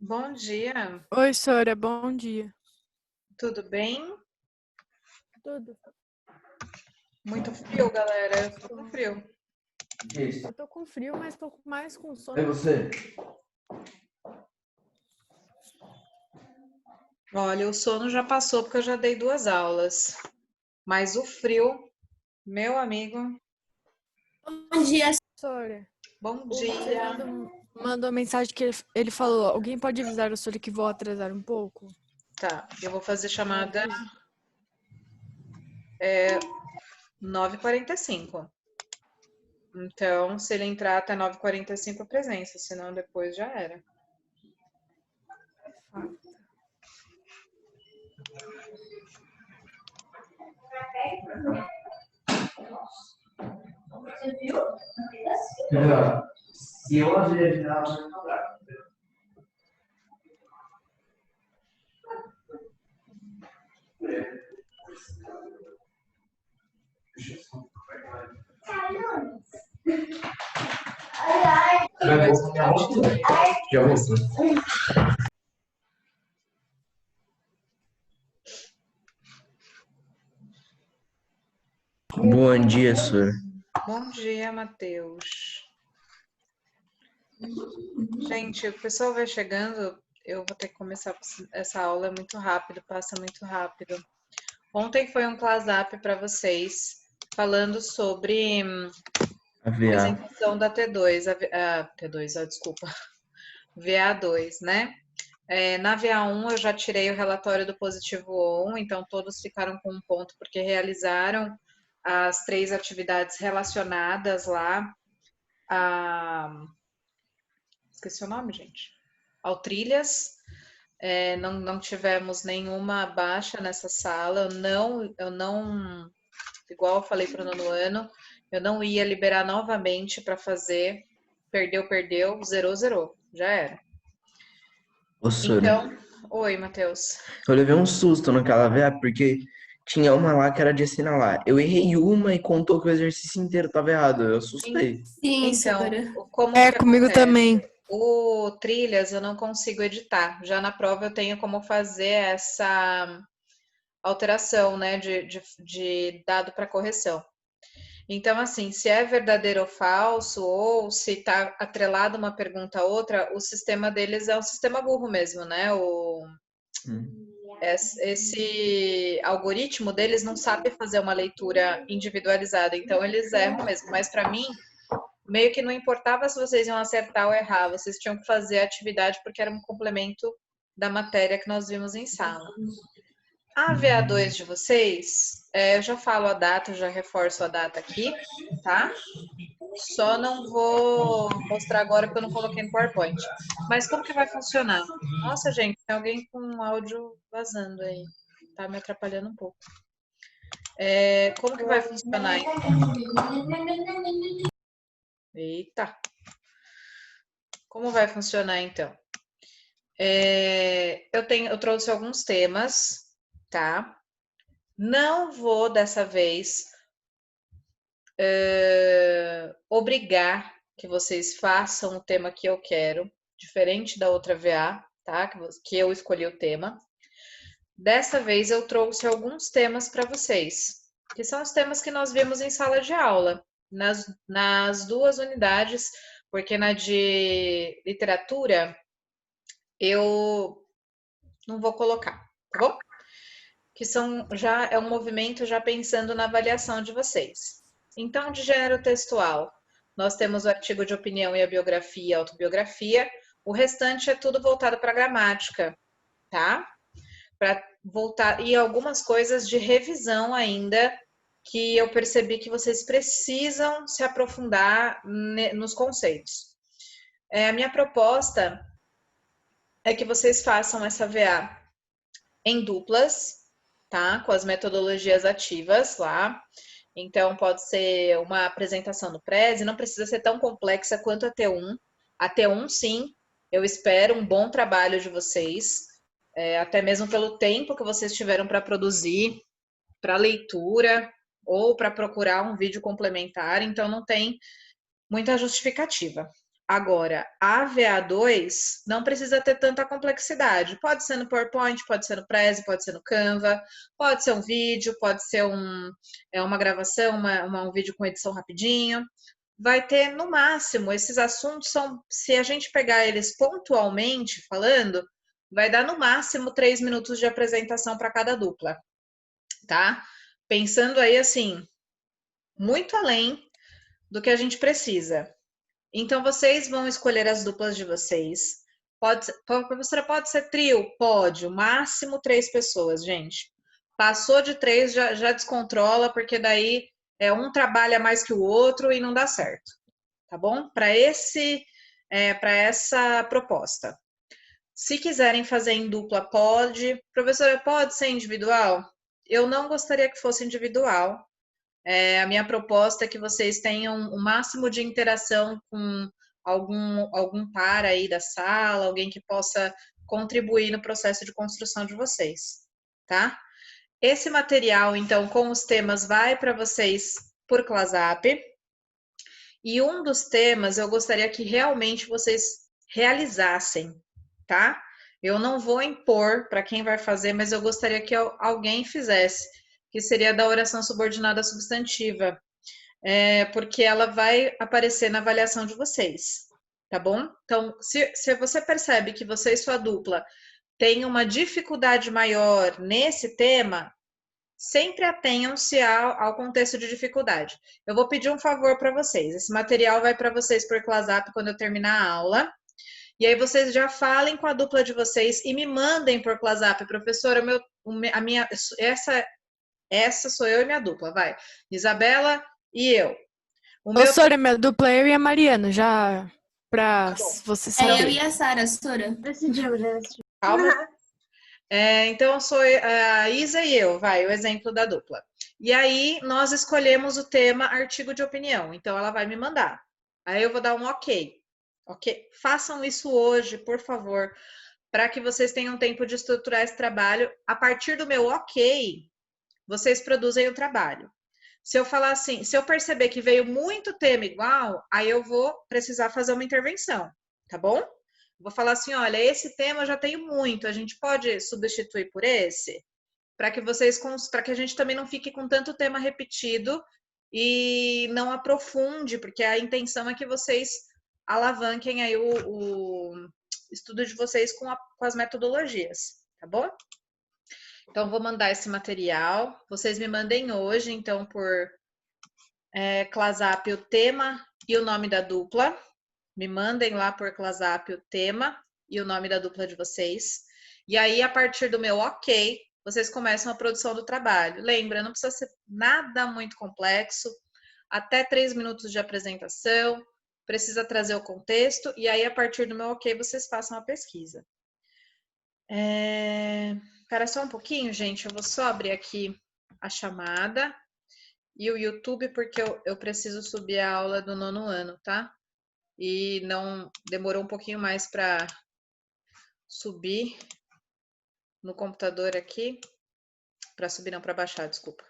Bom dia, Oi, Sora, bom dia. tudo bem? Tudo. Muito frio, galera. Eu tô com Tô- frio. Eu tô com frio, mas tô mais com É sono. você? Olha, o sono já passou porque eu já dei 2 aulas. Mas o frio, meu amigo, Bom dia, Sora, bom o dia. Fernando mandou mensagem que ele falou: alguém pode avisar o Sora que vou atrasar um pouco? Tá, eu vou fazer Me chamada avisa. 9h45. Então, se ele entrar até 9h45, a presença, senão depois já era. Fala. você viu? Se eu abrir a janela, vai falar. Ele vai Vai escutar o voltar. timbre. Já voltou. Bom dia, Sora. Bom dia, Matheus. Gente, o pessoal vai chegando, eu vou ter que começar essa aula, é muito rápido, passa muito rápido. Ontem foi um class up para vocês, falando sobre AVA. apresentação da T2, T2, desculpa, VA2, né? Na VA1 eu já tirei o relatório do positivo 1, então todos ficaram com um ponto porque realizaram as 3 atividades relacionadas lá a... Esqueci o nome, gente. Ao trilhas. Não tivemos nenhuma baixa nessa sala. Eu não, igual eu falei para o nono ano, eu não ia liberar novamente para fazer. Perdeu, perdeu, zerou, zerou. Já era. Ô, Sora, Então, oi, Matheus. eu levei um susto naquela AVA porque tinha uma lá que era de assinalar. Eu errei uma e contou que o exercício inteiro estava errado. Eu assustei. Sim, Então, Sora. como É, que comigo acontece? também. O trilhas eu não consigo editar. Já na prova eu tenho como fazer essa alteração, né, de dado para correção. Então, assim, se é verdadeiro ou falso, ou se está atrelado uma pergunta a outra, o sistema deles é um sistema burro mesmo, né? Hum. Esse algoritmo deles não sabe fazer uma leitura individualizada, então eles erram mesmo. Mas para mim, meio que não importava se vocês iam acertar ou errar, vocês tinham que fazer a atividade porque era um complemento da matéria que nós vimos em sala. A VA2 de vocês, eu já falo a data, eu já reforço a data aqui, tá? Só não vou mostrar agora porque eu não coloquei no PowerPoint. Mas como que vai funcionar? Nossa, gente, tem alguém com áudio vazando aí. Tá me atrapalhando um pouco. Como que vai funcionar então? Eita! Como vai funcionar então? Eu trouxe alguns temas, tá? Não vou dessa vez obrigar que vocês façam o tema que eu quero, diferente da outra VA, tá? Que eu escolhi o tema. Dessa vez eu trouxe alguns temas para vocês, que são os temas que nós vimos em sala de aula, nas 2 unidades, porque na de literatura eu não vou colocar, tá bom? Que já é um movimento já pensando na avaliação de vocês. Então, de gênero textual, nós temos o artigo de opinião e a biografia e a autobiografia. O restante é tudo voltado para a gramática, tá? Para voltar e algumas coisas de revisão ainda que eu percebi que vocês precisam se aprofundar nos conceitos. A minha proposta é que vocês façam essa VA em duplas, tá? Com as metodologias ativas lá. Então, pode ser uma apresentação no Prezi, não precisa ser tão complexa quanto a T1. A T1, sim, eu espero um bom trabalho de vocês, até mesmo pelo tempo que vocês tiveram para produzir, para leitura ou para procurar um vídeo complementar, então não tem muita justificativa. Agora, a VA2 não precisa ter tanta complexidade. Pode ser no PowerPoint, pode ser no Prezi, pode ser no Canva, pode ser um vídeo, pode ser uma gravação, um vídeo com edição rapidinho. Vai ter, no máximo, esses assuntos são, se a gente pegar eles pontualmente falando, vai dar no máximo 3 minutos de apresentação para cada dupla, tá? Pensando aí, assim, muito além do que a gente precisa. Então, vocês vão escolher as duplas de vocês. Professora, pode ser trio? Pode. O máximo 3 pessoas, gente. Passou de 3, já descontrola, porque daí um trabalha mais que o outro e não dá certo. Tá bom? Para essa proposta. Se quiserem fazer em dupla, pode. Professora, pode ser individual? Eu não gostaria que fosse individual. A minha proposta é que vocês tenham o máximo de interação com algum par aí da sala, alguém que possa contribuir no processo de construção de vocês, tá? Esse material, então, com os temas, vai para vocês por ClassUp. E um dos temas eu gostaria que realmente vocês realizassem, tá? Eu não vou impor para quem vai fazer, mas eu gostaria que alguém fizesse, que seria da oração subordinada substantiva, porque ela vai aparecer na avaliação de vocês, tá bom? Então, se você percebe que você e sua dupla têm uma dificuldade maior nesse tema, sempre atenham-se ao contexto de dificuldade. Eu vou pedir um favor para vocês. Esse material vai para vocês por ClassUp quando eu terminar a aula. E aí vocês já falem com a dupla de vocês e me mandem por ClassUp, professora, essa sou eu e minha dupla, vai. Isabela e eu. Professora, minha dupla é eu e a Mariana, já pra você saber. Eu e a Sara, Sora. Decidimos, já decidimos. Calma. Então, sou a Isa e eu, vai, o exemplo da dupla. E aí, nós escolhemos o tema artigo de opinião. Então, ela vai me mandar. Aí, eu vou dar um ok. Ok? Façam isso hoje, por favor, para que vocês tenham tempo de estruturar esse trabalho. A partir do meu ok, vocês produzem o trabalho. Se eu falar assim, se eu perceber que veio muito tema igual, aí eu vou precisar fazer uma intervenção, tá bom? Vou falar assim, olha, esse tema eu já tenho muito, a gente pode substituir por esse? Para que a gente também não fique com tanto tema repetido e não aprofunde, porque a intenção é que vocês alavanquem aí o estudo de vocês com as metodologias, tá bom? Então, vou mandar esse material. Vocês me mandem hoje, então, por ClassUp o tema e o nome da dupla. Me mandem lá por ClassUp o tema e o nome da dupla de vocês. E aí, a partir do meu ok, vocês começam a produção do trabalho. Lembra, não precisa ser nada muito complexo. Até 3 minutos de apresentação. Precisa trazer o contexto. E aí, a partir do meu ok, vocês façam a pesquisa. Espera só um pouquinho, gente. Eu vou só abrir aqui a chamada e o YouTube, porque eu preciso subir a aula do 9º ano, tá? E não demorou um pouquinho mais para subir no computador aqui. Para subir, não, para baixar, desculpa.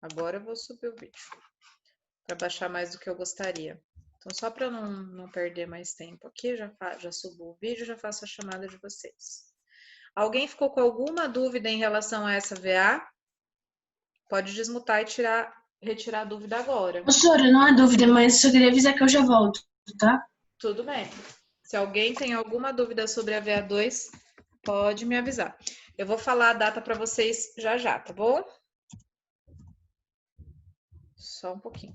Agora eu vou subir o vídeo. Para baixar mais do que eu gostaria. Então, só para não perder mais tempo aqui, já subo o vídeo, já faço a chamada de vocês. Alguém ficou com alguma dúvida em relação a essa VA? Pode desmutar e retirar a dúvida agora. Professora, não há dúvida, mas só queria avisar que eu já volto, tá? Tudo bem. Se alguém tem alguma dúvida sobre a VA2, pode me avisar. Eu vou falar a data para vocês já, tá bom? Só um pouquinho.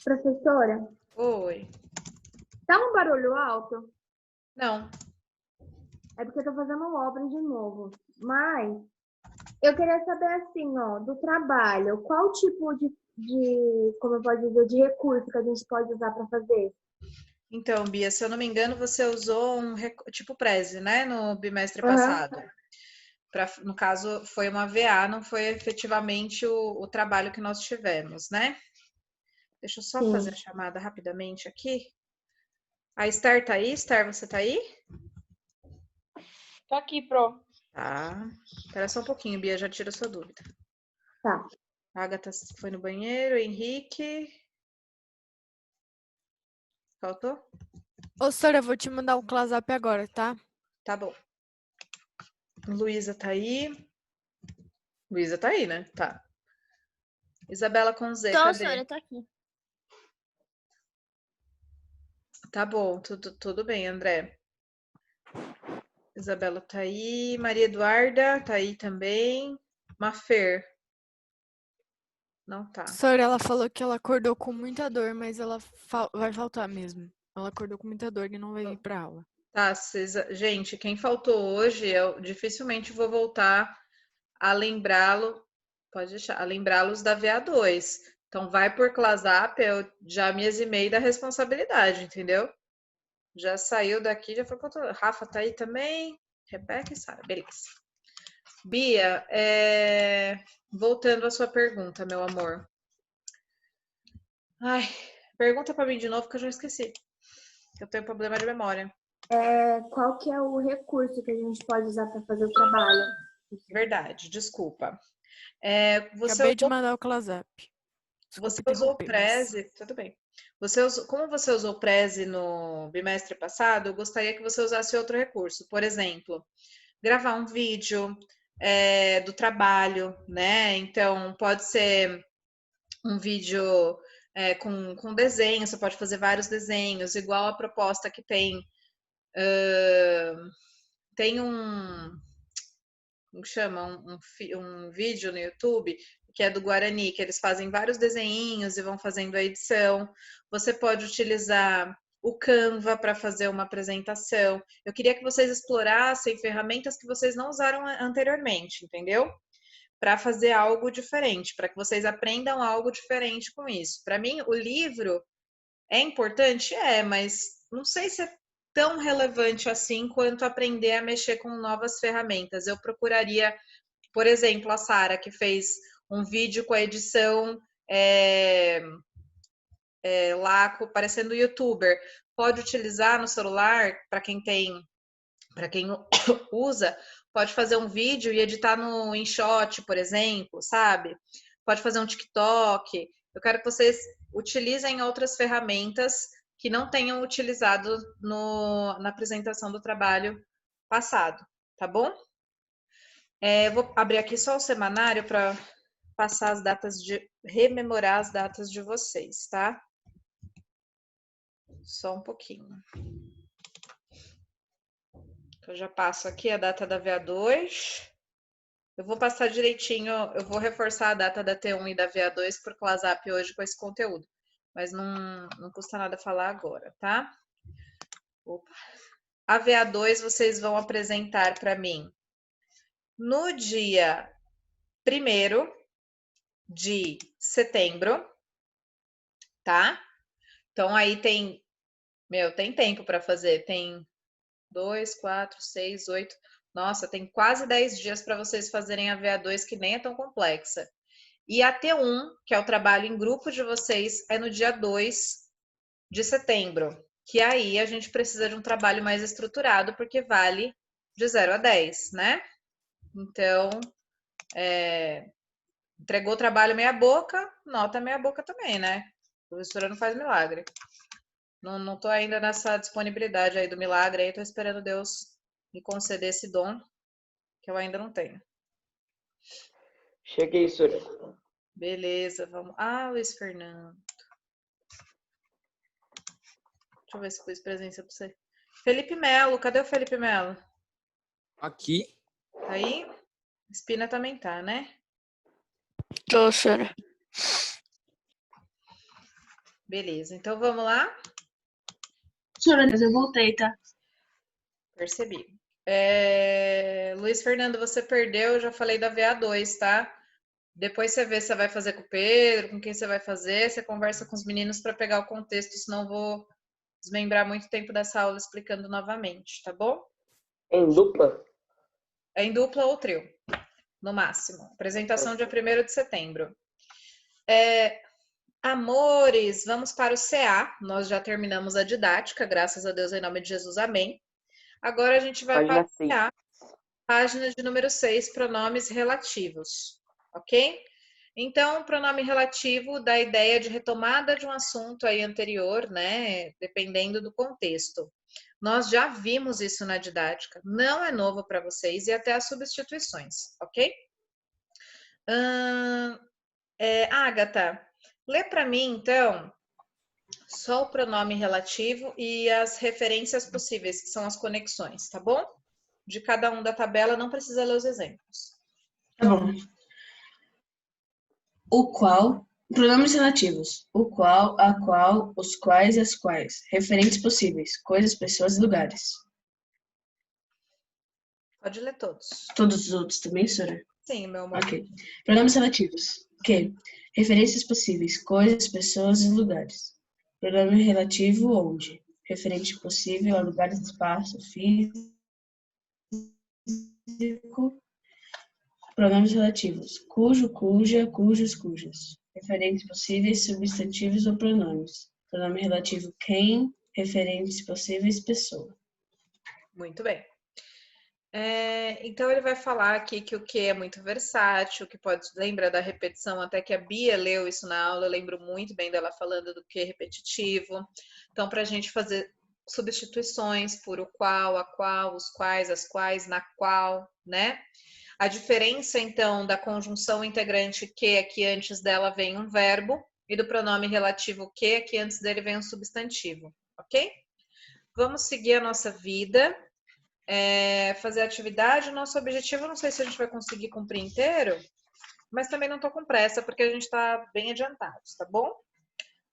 Professora, Oi. tá um barulho alto? Não. É porque eu tô fazendo obra de novo. Mas eu queria saber assim, ó, do trabalho, qual tipo como eu posso dizer, de recurso que a gente pode usar para fazer? Então, Bia, se eu não me engano, você usou tipo Prezi, né? No bimestre Aham. passado. No caso, foi uma VA, não foi efetivamente o trabalho que nós tivemos, né? Deixa eu só Sim. fazer a chamada rapidamente aqui. A Esther tá aí? Esther, você tá aí? Tô aqui, Pro. Tá. Espera só um pouquinho, Bia, já tira a sua dúvida. Tá. A Agatha foi no banheiro. Henrique. Faltou? Ô, Sora, eu vou te mandar um close-up agora, tá? Tá bom. Luísa tá aí. Luísa tá aí, né? Tá. Isabela com Z, Tô, cadê? senhora, tô aqui. Tá bom, tudo bem, André. Isabela tá aí. Maria Eduarda tá aí também. Mafer. Não tá. Sora, ela falou que ela acordou com muita dor, mas ela vai faltar mesmo. Ela acordou com muita dor e não vai vir pra aula. Tá, gente, quem faltou hoje, eu dificilmente vou voltar a lembrá-lo, pode deixar, a lembrá-los da VA2. Então, vai por ClassUp, eu já me eximei da responsabilidade, entendeu? Já saiu daqui, já foi para outro. Rafa tá aí também, Rebeca e Sara, beleza. Bia, voltando à sua pergunta, meu amor. Ai, pergunta para mim de novo que eu já esqueci. Eu tenho problema de memória. Qual que é o recurso que a gente pode usar para fazer o trabalho? Verdade, desculpa. Acabei de mandar o close-up. Você usou o Prezi, tudo bem. Como você usou o Prezi no bimestre passado, eu gostaria que você usasse outro recurso. Por exemplo, gravar um vídeo do trabalho, né? Então, pode ser um vídeo com desenho, você pode fazer vários desenhos, igual a proposta que tem como chama? Um vídeo no YouTube que é do Guarani, que eles fazem vários desenhinhos e vão fazendo a edição. Você pode utilizar o Canva para fazer uma apresentação. Eu queria que vocês explorassem ferramentas que vocês não usaram anteriormente, entendeu? Para fazer algo diferente, para que vocês aprendam algo diferente com isso. Para mim, o livro é importante? mas não sei se é tão relevante assim quanto aprender a mexer com novas ferramentas. Eu procuraria, por exemplo, a Sara, que fez um vídeo com a edição lá parecendo youtuber. Pode utilizar no celular, para quem usa, pode fazer um vídeo e editar no InShot, por exemplo, sabe? Pode fazer um TikTok. Eu quero que vocês utilizem outras ferramentas que não tenham utilizado na apresentação do trabalho passado, tá bom? Vou abrir aqui só o semanário para passar as datas rememorar as datas de vocês, tá? Só um pouquinho. Eu já passo aqui a data da VA2. Eu vou passar direitinho, eu vou reforçar a data da T1 e da VA2 por ClassUp hoje com esse conteúdo. Mas não custa nada falar agora, tá? Opa. A VA2 vocês vão apresentar para mim no dia 1º de setembro, tá? Então aí tem tempo para fazer. Tem 2, 4, 6, 8. Nossa, tem quase 10 dias para vocês fazerem a VA2, que nem é tão complexa. E a T1, que é o trabalho em grupo de vocês, é no dia 2 de setembro. Que aí a gente precisa de um trabalho mais estruturado, porque vale de 0 a 10, né? Então, entregou o trabalho meia boca, nota meia boca também, né? A professora não faz milagre. Não tô ainda nessa disponibilidade aí do milagre, aí tô esperando Deus me conceder esse dom, que eu ainda não tenho. Cheguei, Sora. Beleza, vamos. Luiz Fernando. Deixa eu ver se pus presença pra você. Felipe Melo, cadê o Felipe Melo? Aqui. Tá aí? Espina também tá, né? Tô, senhora. Beleza, então vamos lá? Senhora, eu voltei, tá? Percebi. Luiz Fernando, você perdeu, eu já falei da VA2, tá? Depois você vê se você vai fazer com o Pedro, com quem você vai fazer, você conversa com os meninos para pegar o contexto, senão eu vou desmembrar muito tempo dessa aula explicando novamente, tá bom? Em dupla? É em dupla ou trio, no máximo. Apresentação dia 1º de setembro. Amores, vamos para o CA. Nós já terminamos a didática, graças a Deus, em nome de Jesus, amém. Agora a gente vai para o CA, página de número 6, pronomes relativos, ok? Então, pronome relativo dá a ideia de retomada de um assunto aí anterior, né? Dependendo do contexto. Nós já vimos isso na didática, não é novo para vocês e até as substituições, ok? Agatha, lê para mim, então, só o pronome relativo e as referências possíveis, que são as conexões, tá bom? De cada um da tabela, não precisa ler os exemplos. Tá bom. O qual, pronomes relativos. O qual, a qual, os quais, as quais. Referentes possíveis. Coisas, pessoas e lugares. Pode ler todos. Todos os outros também, senhora? Sim, meu amor. Ok. Pronomes relativos. Que? Referências possíveis. Coisas, pessoas e lugares. Pronome relativo onde? Referente possível a lugar, espaço, físico. Pronomes relativos. Cujo, cuja, cujos, cujas. Referentes possíveis, substantivos ou pronomes. Pronome relativo quem. Referentes possíveis, pessoa. Muito bem. Então, ele vai falar aqui que o que é muito versátil, que pode lembrar da repetição, até que a Bia leu isso na aula, eu lembro muito bem dela falando do que é repetitivo. Então, para a gente fazer substituições por o qual, a qual, os quais, as quais, na qual, né? A diferença, então, da conjunção integrante que aqui antes dela vem um verbo e do pronome relativo que aqui antes dele vem um substantivo, ok? Vamos seguir a nossa vida. Fazer atividade, nosso objetivo, não sei se a gente vai conseguir cumprir inteiro, mas também não estou com pressa, porque a gente está bem adiantados, tá bom?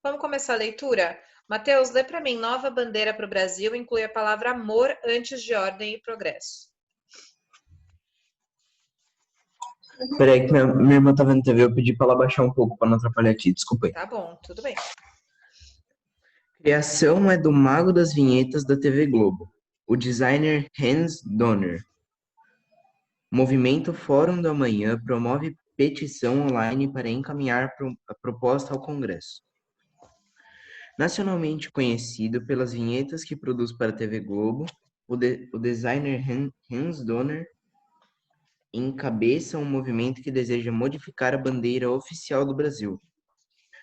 Vamos começar a leitura? Mateus, lê para mim, nova bandeira para o Brasil, inclui a palavra amor antes de ordem e progresso. Peraí, que minha irmã tá vendo TV, eu pedi pra ela baixar um pouco pra não atrapalhar aqui, desculpa aí. Tá bom, tudo bem. Criação é do mago das vinhetas da TV Globo, o designer Hans Donner. Movimento Fórum da Manhã promove petição online para encaminhar a proposta ao Congresso. Nacionalmente conhecido pelas vinhetas que produz para a TV Globo, o designer Hans Donner encabeça um movimento que deseja modificar a bandeira oficial do Brasil.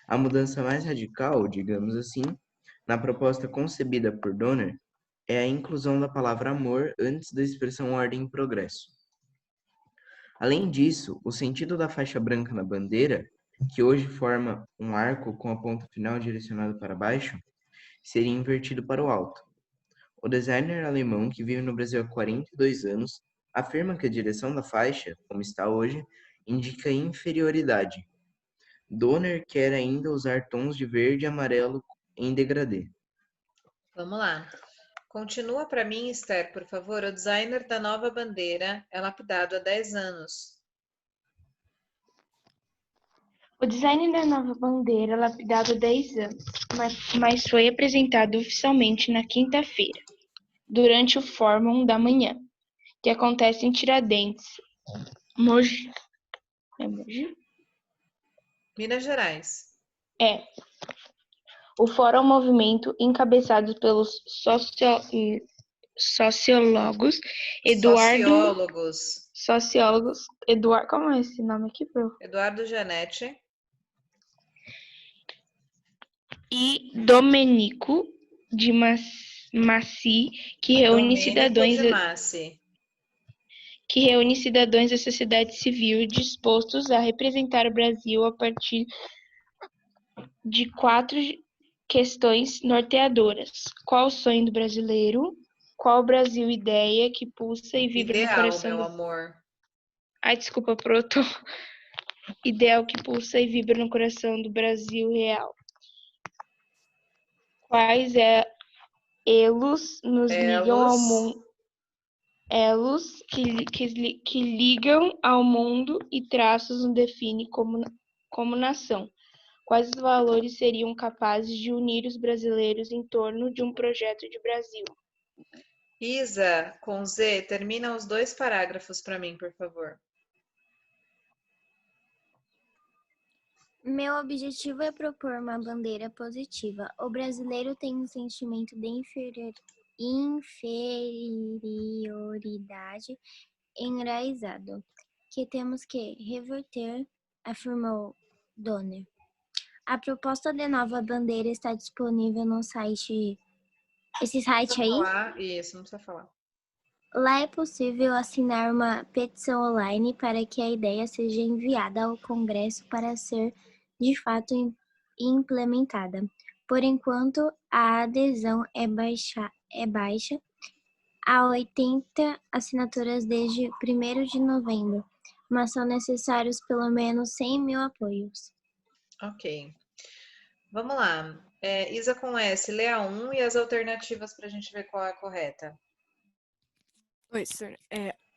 A mudança mais radical, digamos assim, na proposta concebida por Donner, é a inclusão da palavra amor antes da expressão ordem e progresso. Além disso, o sentido da faixa branca na bandeira, que hoje forma um arco com a ponta final direcionada para baixo, seria invertido para o alto. O designer alemão, que vive no Brasil há 42 anos, afirma que a direção da faixa, como está hoje, indica inferioridade. Donner quer ainda usar tons de verde e amarelo em degradê. Vamos lá. Continua para mim, Esther, por favor. O designer da nova bandeira é lapidado há 10 anos. O design da nova bandeira é lapidado há 10 anos, mas foi apresentado oficialmente na quinta-feira, durante o Fórum da Manhã, que acontece em Tiradentes, Mogi. É Mogi? Minas Gerais. O Fórum é um movimento encabeçado pelos sociólogos Eduardo, como é esse nome aqui, pro? Eduardo Gianetti. E Domenico de Massi, que reúne cidadãos da sociedade civil dispostos a representar o Brasil a partir de 4 questões norteadoras. Qual o sonho do brasileiro? Qual o Brasil ideia que pulsa e vibra no coração meu amor. Ai, desculpa, proto. Ideal que pulsa e vibra no coração do Brasil real. Quais elos nos ligam ao mundo? Elos que ligam ao mundo e traços nos define como nação. Quais os valores seriam capazes de unir os brasileiros em torno de um projeto de Brasil? Isa, com Z, termina os 2 parágrafos para mim, por favor. Meu objetivo é propor uma bandeira positiva. O brasileiro tem um sentimento de inferioridade enraizado, que temos que reverter afirmou Donner. A proposta de nova bandeira está disponível no site. Esse site aí? Isso, não precisa falar. Lá é possível assinar uma petição online para que a ideia seja enviada ao Congresso para ser, de fato, implementada. Por enquanto, a adesão é baixa. Há 80 assinaturas desde 1º de novembro, mas são necessários pelo menos 100 mil apoios. Ok. Vamos lá. Isa com S, lê a 1 e as alternativas para a gente ver qual é a correta. Oi, senhor.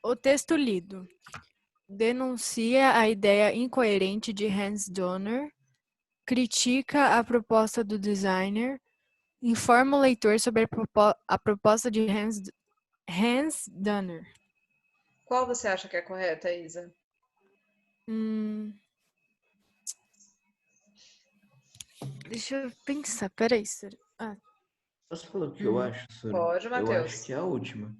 O texto lido denuncia a ideia incoerente de Hans Donner, critica a proposta do designer, informa o leitor sobre a proposta de Hans Donner. Qual você acha que é a correta, Isa? Deixa eu pensar, peraí, senhor. Posso falar o que eu acho, Sora? Pode, Eu Matheus. acho que é a última.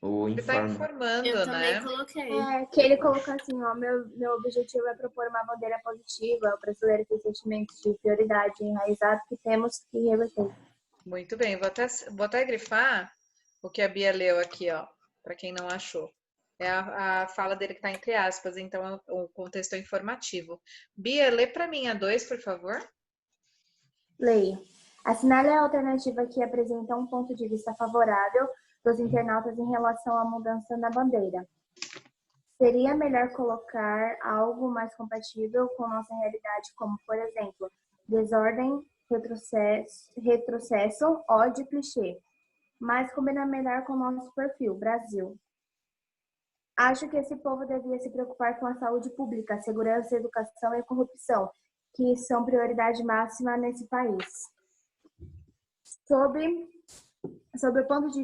Ou Ele tá informa. informando, Eu também né? coloquei. Que ele colocou assim, ó, meu objetivo é propor uma bandeira positiva, o brasileiro tem sentimentos de prioridade enraizado que temos que reverter. Muito bem, vou até grifar o que a Bia leu aqui, ó, para quem não achou. É a fala dele que está entre aspas, então o contexto é informativo. Bia, lê para mim a 2, por favor. Leia. Assinale a alternativa que apresenta um ponto de vista favorável dos internautas em relação à mudança na bandeira. Seria melhor colocar algo mais compatível com nossa realidade, como, por exemplo, desordem, retrocesso, ódio e clichê, mas combina melhor com o nosso perfil, Brasil. Acho que esse povo devia se preocupar com a saúde pública, segurança, educação e corrupção, que são prioridade máxima nesse país. Sobre o ponto de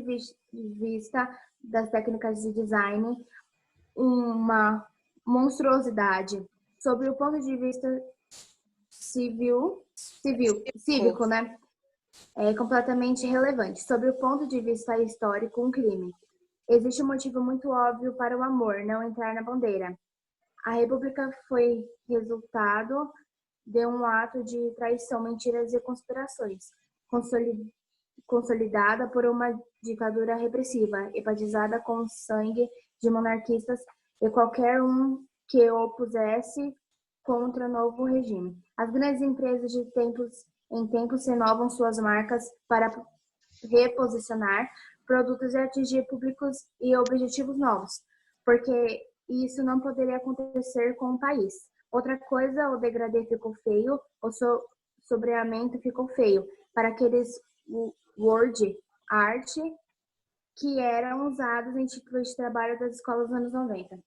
vista das técnicas de design, uma monstruosidade. Sobre o ponto de vista cívico, né? É completamente irrelevante. Sobre o ponto de vista histórico, um crime. Existe um motivo muito óbvio para o amor não entrar na bandeira. A República foi resultado de um ato de traição, mentiras e conspirações, consolidada por uma ditadura repressiva, empatizada com o sangue de monarquistas e qualquer um que opusesse contra o novo regime. As grandes empresas de tempos em tempos renovam suas marcas para reposicionar produtos e atingir públicos e objetivos novos, porque isso não poderia acontecer com o país. Outra coisa, o degradê ficou feio, o sobreamento ficou feio, para aqueles word art que eram usados em títulos de trabalho das escolas dos anos 90.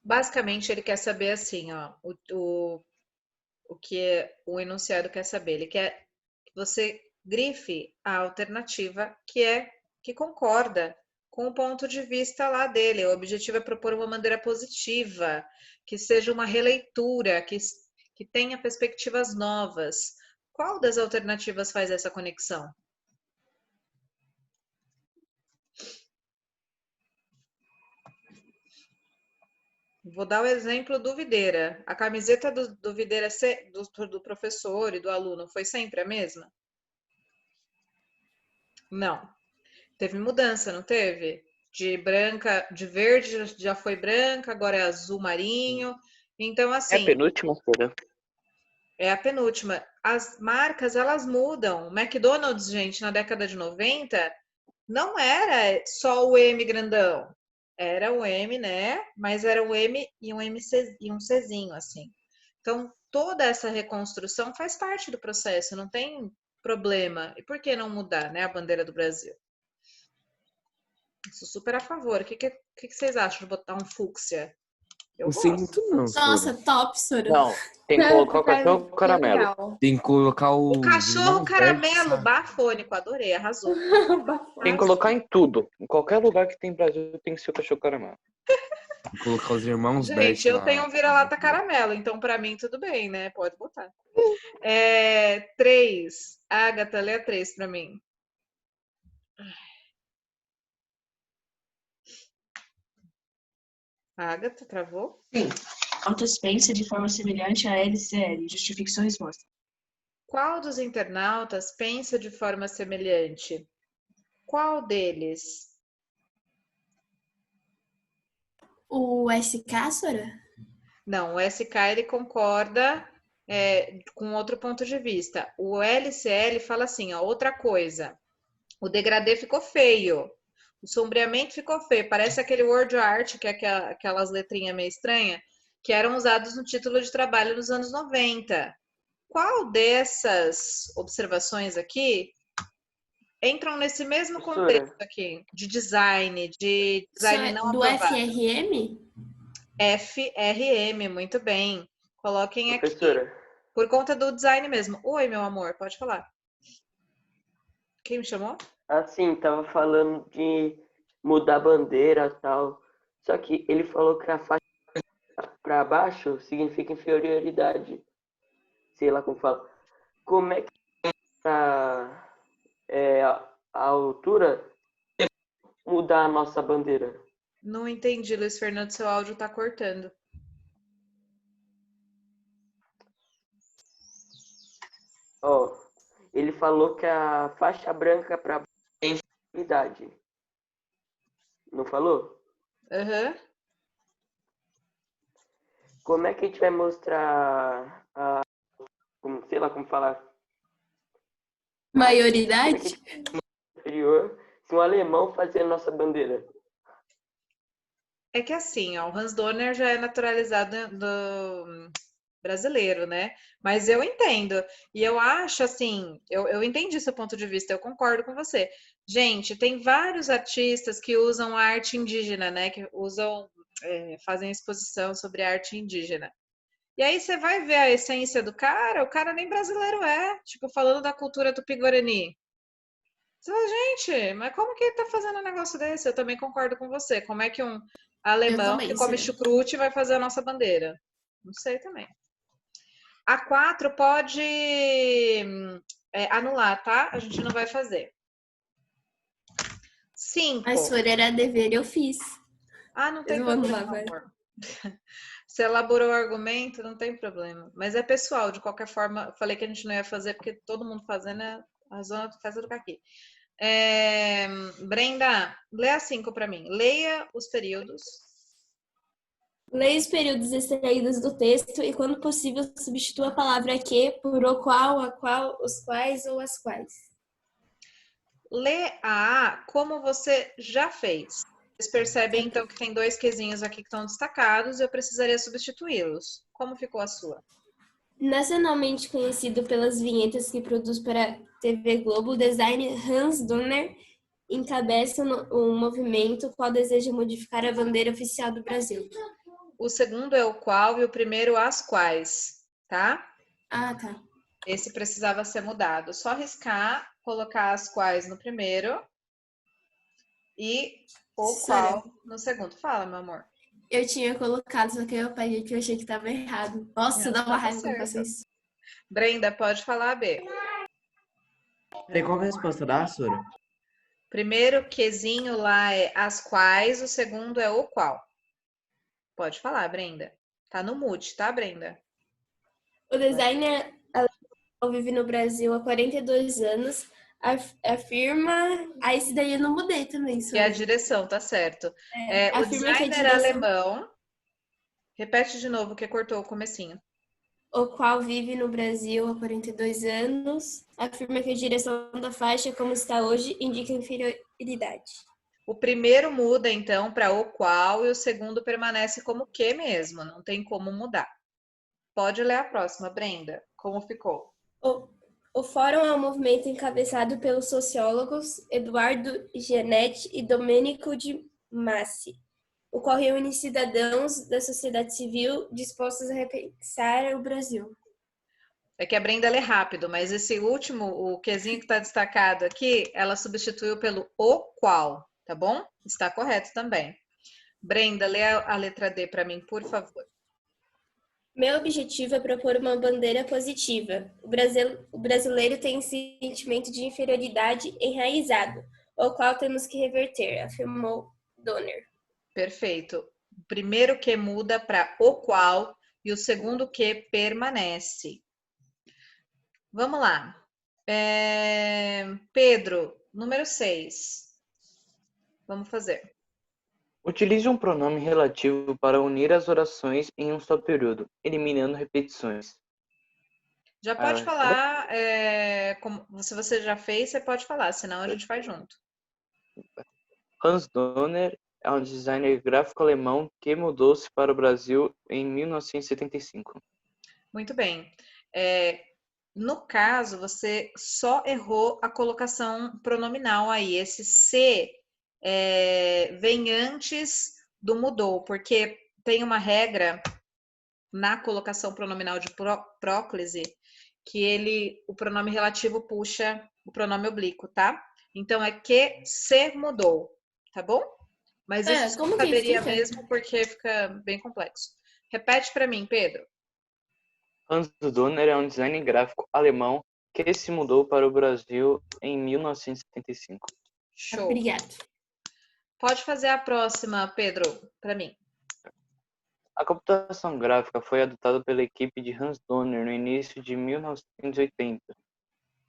Basicamente, ele quer saber assim, ó, o que o enunciado quer saber. Ele quer que você grife a alternativa que concorda com o ponto de vista lá dele. O objetivo é propor uma bandeira positiva, que seja uma releitura, que tenha perspectivas novas. Qual das alternativas faz essa conexão? Vou dar o exemplo do Videira. A camiseta do Videira, do professor e do aluno, foi sempre a mesma? Não. Teve mudança, não teve? De branca, de verde já foi branca, agora é azul marinho. Então, assim... É a penúltima, Sora? É a penúltima. As marcas, elas mudam. O McDonald's, gente, na década de 90, não era só o M grandão. Era o M, né? Mas era o M e um Czinho, assim. Então, toda essa reconstrução faz parte do processo, não tem problema. E por que não mudar, né, a bandeira do Brasil? Sou super a favor. O que vocês acham de botar um fúcsia? Eu Não sei gosto. muito não, Sora. Nossa, top, Sora. Não, tem que colocar o cachorro caramelo. Legal. Tem que colocar O cachorro irmão caramelo, Verde, bafônico, adorei, arrasou. Tem que colocar em tudo. Em qualquer lugar que tem Brasil tem que ser o cachorro caramelo. Tem que colocar os irmãos Gente, Bert eu lá. tenho um vira-lata caramelo, então pra mim tudo bem, né? Pode botar. 3. Agatha, lê a 3 pra mim. Agatha, travou? Sim. internautas pensa de forma semelhante à LCL? Justifique sua resposta. Qual dos internautas pensa de forma semelhante? Qual deles? O SK, Sora? Não, o SK ele concorda com outro ponto de vista. O LCL fala assim, ó, outra coisa. O degradê ficou feio. O sombreamento ficou feio. Parece aquele word art, que é aquelas letrinhas meio estranhas, que eram usados no título de trabalho nos anos 90. Qual dessas observações aqui entram nesse mesmo contexto aqui, de design não Do aprovado? FRM? FRM, muito bem. Coloquem aqui. Por conta do design mesmo. Oi, meu amor, pode falar. Quem me chamou? Assim, tava falando de mudar a bandeira e tal. Só que ele falou que a faixa para baixo significa inferioridade. Sei lá como fala. Como é que a altura mudar a nossa bandeira? Não entendi, Luiz Fernando, seu áudio tá cortando. Ó, ele falou que a faixa branca para baixo é inferioridade. Não falou? Aham. Como é que a gente vai mostrar sei lá como falar? Maioridade? Inferior, se um alemão fazer a nossa bandeira. É que assim, ó, o Hans Donner já é naturalizado do brasileiro, né? Mas eu entendo. E eu acho assim, eu entendi seu ponto de vista, eu concordo com você. Gente, tem vários artistas que usam a arte indígena, né? Que fazem exposição sobre arte indígena. E aí você vai ver a essência do cara, o cara nem brasileiro é. Tipo, falando da cultura tupi-guarani. Você fala, gente, mas como que ele tá fazendo um negócio desse? Eu também concordo com você. Como é que um alemão que come chucrute vai fazer a nossa bandeira? Não sei também. A 4 pode anular, tá? A gente não vai fazer. 5. A Sora era dever, eu fiz. Ah, não tem problema, amor. Você elaborou o argumento, não tem problema. Mas é pessoal, de qualquer forma. Eu falei que a gente não ia fazer, porque todo mundo fazendo a zona de festa do caqui. Brenda, lê a 5 para mim. Leia os períodos. Leia os períodos extraídos do texto e, quando possível, substitua a palavra que por o qual, a qual, os quais ou as quais. Lê a A como você já fez. Vocês percebem, então, que tem 2 quezinhos aqui que estão destacados e eu precisaria substituí-los. Como ficou a sua? Nacionalmente conhecido pelas vinhetas que produz para a TV Globo, o designer Hans Donner encabeça um movimento qual deseja modificar a bandeira oficial do Brasil. O segundo é o qual e o primeiro as quais, tá? Ah, tá. Esse precisava ser mudado. Só riscar, colocar as quais no primeiro e o qual no segundo. Fala, meu amor. Eu tinha colocado, só que eu apaguei que eu achei que estava errado. Nossa, dá uma raiva quando eu faço isso. Brenda, pode falar, B. Peraí, qual é a resposta da Sora? Primeiro quezinho lá é as quais, o segundo é o qual. Pode falar, Brenda. Tá no mute, tá, Brenda? O designer vive no Brasil há 42 anos. Afirma... esse daí eu não mudei também. E a direção, tá certo. O designer alemão... Repete de novo, que cortou o comecinho. O qual vive no Brasil há 42 anos. Afirma que a direção da faixa, como está hoje, indica inferioridade. O primeiro muda, então, para o qual, e o segundo permanece como que mesmo. Não tem como mudar. Pode ler a próxima, Brenda. Como ficou? O Fórum é um movimento encabeçado pelos sociólogos Eduardo Gianetti e Domênico de Massi, o qual reúne cidadãos da sociedade civil dispostos a repensar o Brasil. É que a Brenda lê rápido, mas esse último, o quezinho que está destacado aqui, ela substituiu pelo o qual, tá bom? Está correto também. Brenda, lê a letra D para mim, por favor. Meu objetivo é propor uma bandeira positiva. O brasileiro tem um sentimento de inferioridade enraizado, o qual temos que reverter, afirmou Donner. Perfeito. O primeiro que muda para o qual e o segundo que permanece. Vamos lá. Pedro, número 6. Vamos fazer. Utilize um pronome relativo para unir as orações em um só período, eliminando repetições. Já pode falar, se você já fez, você pode falar, senão a gente faz junto. Hans Donner é um designer gráfico alemão que mudou-se para o Brasil em 1975. Muito bem. No caso, você só errou a colocação pronominal aí. Esse se vem antes do mudou, porque tem uma regra na colocação pronominal de próclise que o pronome relativo puxa o pronome oblíquo, tá? Então, é que se mudou, tá bom? Mas isso como que caberia fica? mesmo porque fica bem complexo. Repete para mim, Pedro. Hans Donner é um designer gráfico alemão que se mudou para o Brasil em 1975. Show. Obrigada. Pode fazer a próxima, Pedro, para mim. A computação gráfica foi adotada pela equipe de Hans Donner no início de 1980,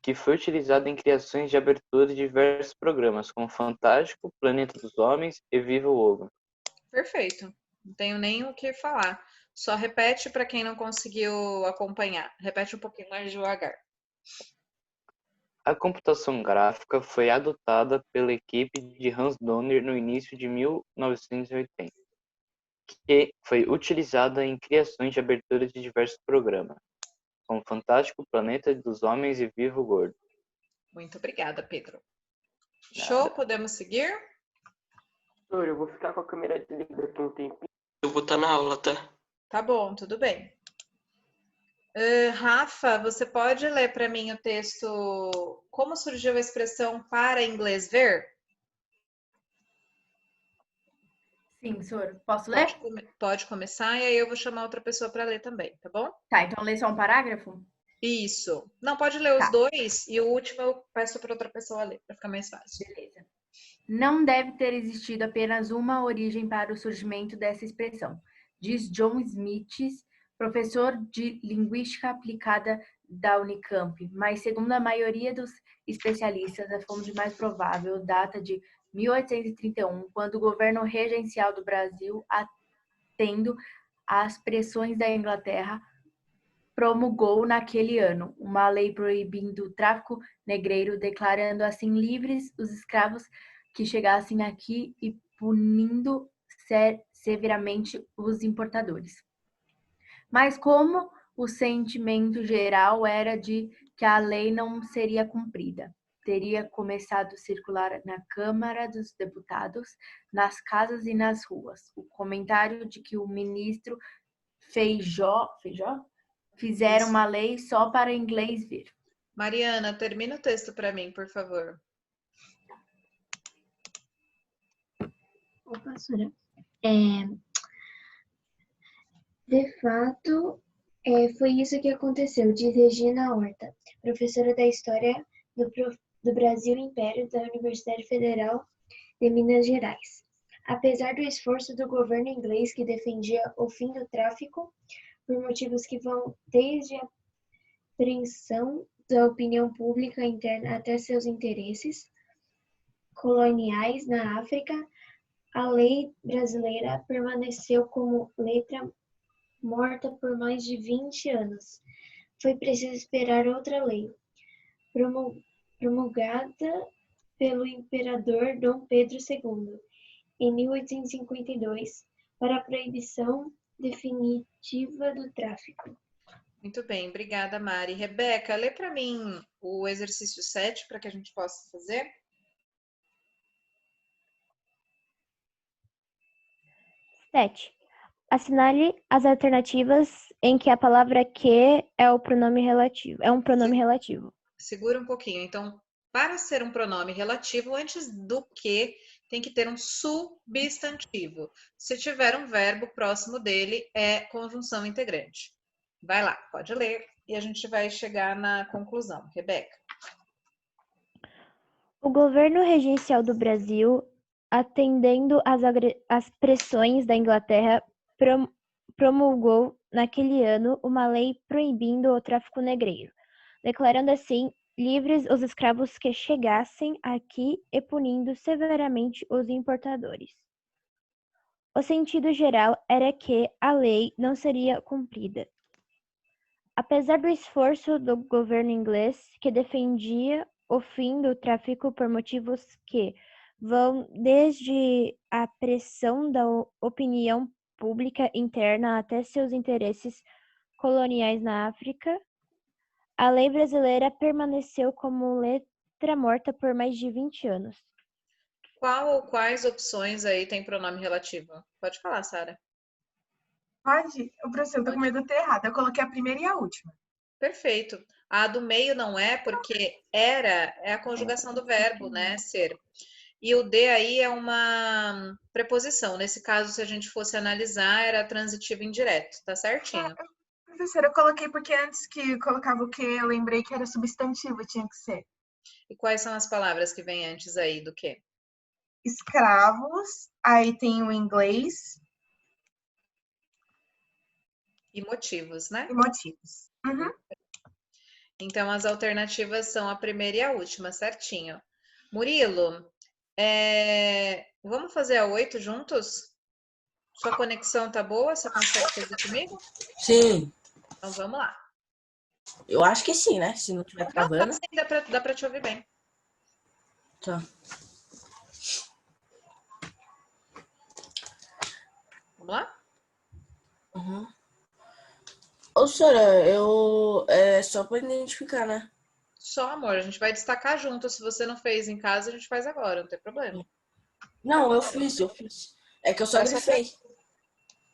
que foi utilizada em criações de abertura de diversos programas, como Fantástico, Planeta dos Homens e Viva o Ovo. Perfeito. Não tenho nem o que falar. Só repete para quem não conseguiu acompanhar. Repete um pouquinho mais devagar. A computação gráfica foi adotada pela equipe de Hans Donner no início de 1980, que foi utilizada em criações de abertura de diversos programas, como Fantástico, Planeta dos Homens e Viva o Gordo. Muito obrigada, Pedro. Show, podemos seguir? Eu vou ficar com a câmera desligada aqui um tempinho. Eu vou estar na aula, tá? Tá bom, tudo bem. Rafa, você pode ler para mim o texto Como surgiu a expressão para inglês ver? Sim, senhor. Posso ler? Pode começar e aí eu vou chamar outra pessoa para ler também, tá bom? Tá, então lê só um parágrafo? Isso. Não, pode ler os dois e o último eu peço para outra pessoa ler, para ficar mais fácil. Beleza. Não deve ter existido apenas uma origem para o surgimento dessa expressão, diz John Smith, professor de Linguística Aplicada da Unicamp, mas segundo a maioria dos especialistas, a fonte mais provável data de 1831, quando o governo regencial do Brasil, atendendo às pressões da Inglaterra, promulgou naquele ano uma lei proibindo o tráfico negreiro, declarando assim livres os escravos que chegassem aqui e punindo severamente os importadores. Mas como o sentimento geral era de que a lei não seria cumprida, teria começado a circular na Câmara dos Deputados, nas casas e nas ruas, o comentário de que o ministro Feijó fizeram uma lei só para inglês ver. Mariana, termina o texto para mim, por favor. Professora, de fato, foi isso que aconteceu, diz Regina Horta, professora da História do Brasil Império da Universidade Federal de Minas Gerais. Apesar do esforço do governo inglês que defendia o fim do tráfico, por motivos que vão desde a apreensão da opinião pública interna até seus interesses coloniais na África, a lei brasileira permaneceu como letra morta por mais de 20 anos. Foi preciso esperar outra lei, promulgada pelo imperador Dom Pedro II, em 1852, para a proibição definitiva do tráfico. Muito bem, obrigada, Mari. Rebeca, lê para mim o exercício 7 para que a gente possa fazer. Assinale as alternativas em que a palavra que é um pronome relativo. Segura um pouquinho. Então, para ser um pronome relativo, antes do que tem que ter um substantivo. Se tiver um verbo próximo dele, é conjunção integrante. Vai lá, pode ler e a gente vai chegar na conclusão. Rebeca. O governo regencial do Brasil, atendendo às pressões da Inglaterra, promulgou naquele ano uma lei proibindo o tráfico negreiro, declarando assim livres os escravos que chegassem aqui e punindo severamente os importadores. O sentido geral era que a lei não seria cumprida. Apesar do esforço do governo inglês, que defendia o fim do tráfico por motivos que vão desde a pressão da opinião pública interna até seus interesses coloniais na África, a lei brasileira permaneceu como letra morta por mais de 20 anos. Qual ou quais opções aí tem pronome relativo? Pode falar, Sara. Pode? Professor, eu tô com medo de ter errado. Eu coloquei a primeira e a última. Perfeito. A do meio não é, porque era é a conjugação do verbo, né? Ser. E o de aí é uma preposição. Nesse caso, se a gente fosse analisar, era transitivo indireto. Tá certinho. Professora, eu coloquei porque antes que colocava o que, eu lembrei que era substantivo, tinha que ser. E quais são as palavras que vêm antes aí do que? Escravos, aí tem o inglês. E motivos, né? E motivos. Uhum. Então, as alternativas são a primeira e a última, certinho. Murilo, vamos fazer a 8 juntos? Sua conexão tá boa? Você consegue fazer comigo? Sim. Então, vamos lá. Eu acho que sim, né? Se não estiver travando. Não, sim, dá pra te ouvir bem. Tá. Vamos lá? Uhum. Ô, senhora, só para identificar, né? Só, amor, a gente vai destacar junto. Se você não fez em casa, a gente faz agora, não tem problema. Não, eu fiz. É que eu só grifei.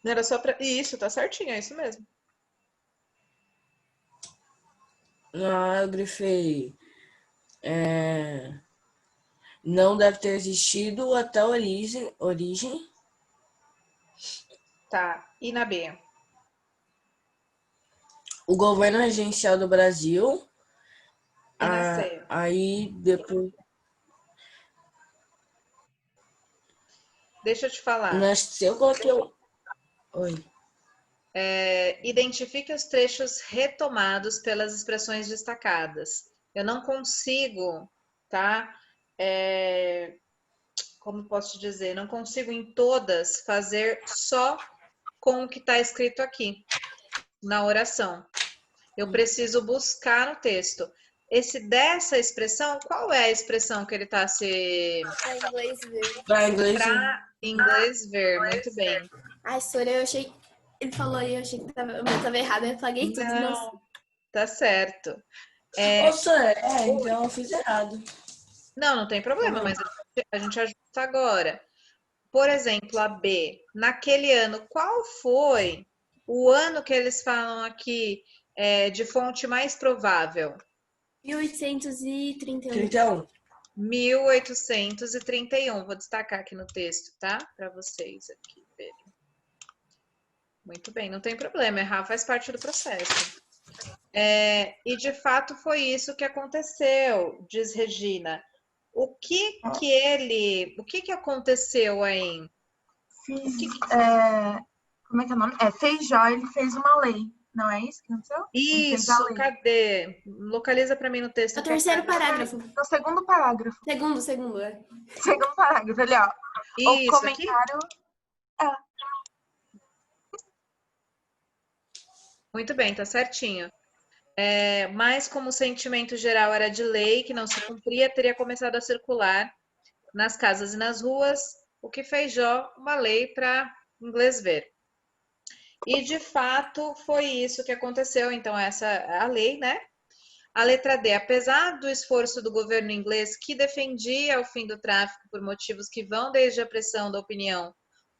Não era só pra... Isso, tá certinho, é isso mesmo. Não, eu grifei. Não deve ter existido até a origem. Tá, e na B? O governo regencial do Brasil. E na C? Aí depois. Deixa eu te falar. Na C eu coloquei o. Oi. Identifique os trechos retomados pelas expressões destacadas. Eu não consigo, tá? Como posso te dizer? Não consigo em todas fazer só com o que está escrito aqui na oração. Eu preciso buscar no texto. Dessa expressão, qual é a expressão que ele está se... Para inglês ver. Para inglês, Para inglês ver, muito bem. Ai, Sora, eu achei... Ele falou aí, eu achei que tava errado, eu apaguei tudo. Não, tá certo. Ô, senhora, então eu fiz errado. Não tem problema, mas a gente ajusta agora. Por exemplo, a B. Naquele ano, qual foi o ano que eles falam aqui de fonte mais provável? 1831. 1831. Vou destacar aqui no texto, tá? Para vocês aqui verem. Muito bem, não tem problema. Errar faz parte do processo. E de fato foi isso que aconteceu, diz Regina. O que aconteceu aí? Como é que é o nome? Feijó, ele fez uma lei. Não é isso que aconteceu? Isso, cadê? Localiza para mim no texto. O terceiro parágrafo. No segundo parágrafo. Segundo, Segundo parágrafo, ali, ó. Isso, o comentário... Muito bem, tá certinho. Mas como o sentimento geral era de lei, que não se cumpria, teria começado a circular nas casas e nas ruas, o que fez Jó uma lei para inglês ver. E, de fato, foi isso que aconteceu. Então, essa é a lei, né? A letra D. Apesar do esforço do governo inglês, que defendia o fim do tráfico por motivos que vão desde a pressão da opinião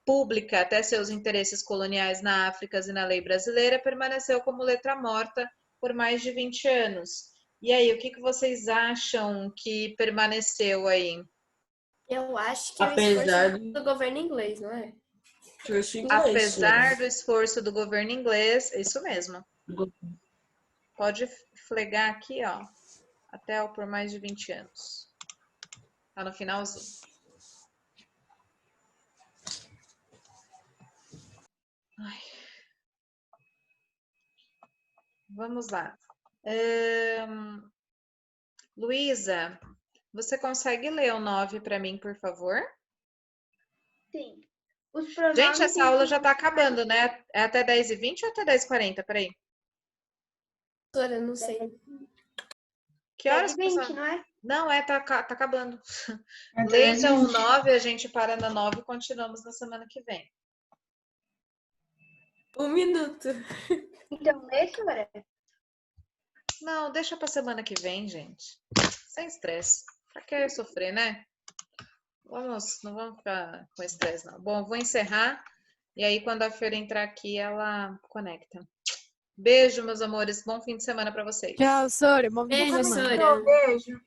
pública até seus interesses coloniais na África e na lei brasileira, permaneceu como letra morta por mais de 20 anos. E aí, o que vocês acham que permaneceu aí? Eu acho que é o esforço do governo inglês, não é? Apesar do esforço do governo inglês, isso mesmo. Pode flegar aqui, ó, até por mais de 20 anos. Tá no finalzinho. Ai. Vamos lá. Luísa, você consegue ler o 9 para mim, por favor? Sim. Os pronomes Gente, essa aula já está individuais- acabando, né? É até 10h20 ou até 10h40? Peraí. Doutora, não sei. Que horas, 10h20, pessoal? não é? Não, tá acabando. Até Leia então o 10h20. 9, a gente para na 9 e continuamos na semana que vem. 1 minuto. Então, lê, senhora. Não, deixa pra semana que vem, gente. Sem estresse. Pra que sofrer, né? Não vamos ficar com estresse, não. Bom, vou encerrar. E aí, quando a Feira entrar aqui, ela conecta. Beijo, meus amores. Bom fim de semana pra vocês. Tchau, Sora. Bom fim de Beijo, semana. Sora. Beijo.